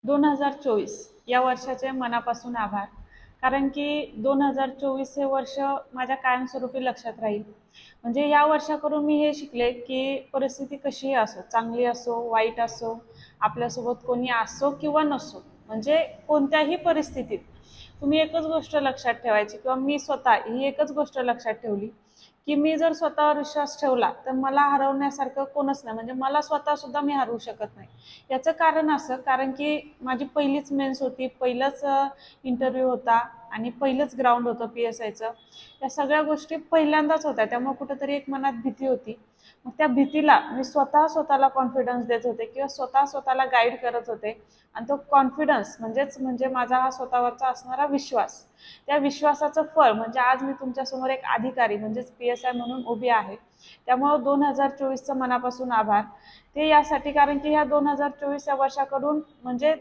2024 या वर्षाचे मनापासून आभार. कारण की 2024 हे वर्ष माझ्या कायमस्वरूपी लक्षात राहील. म्हणजे या वर्षाकडून मी हे शिकले की परिस्थिती कशीही असो, चांगली असो, वाईट असो, आपल्यासोबत कोणी असो किंवा नसो, म्हणजे कोणत्याही परिस्थितीत तुम्ही एकच गोष्ट लक्षात ठेवायची किंवा मी स्वतः ही एकच गोष्ट लक्षात ठेवली की मी जर स्वतःवर विश्वास ठेवला तर मला हरवण्यासारखं कोणच नाही, म्हणजे मला स्वतः सुद्धा मी हरवू शकत नाही. याचं कारण असं, कारण की माझी पहिलीच मेन्स होती, पहिलंच इंटरव्ह्यू होता आणि पहिलंच ग्राउंड होतं PSIचं. या सगळ्या गोष्टी पहिल्यांदाच होत्या, त्यामुळे कुठेतरी एक मनात भीती होती. मग त्या भीतीला मी स्वतःला कॉन्फिडन्स देत होते किंवा स्वतःला गाईड करत होते. आणि तो कॉन्फिडन्स म्हणजे माझा हा स्वतःवरचा असणारा विश्वास, त्या विश्वासाचं फळ म्हणजे आज मी तुमच्यासमोर एक अधिकारी म्हणजेच PSI म्हणून उभी आहे. त्यामुळं 2024चं मनापासून आभार. ते यासाठी कारण की ह्या 2024 या वर्षाकडून म्हणजे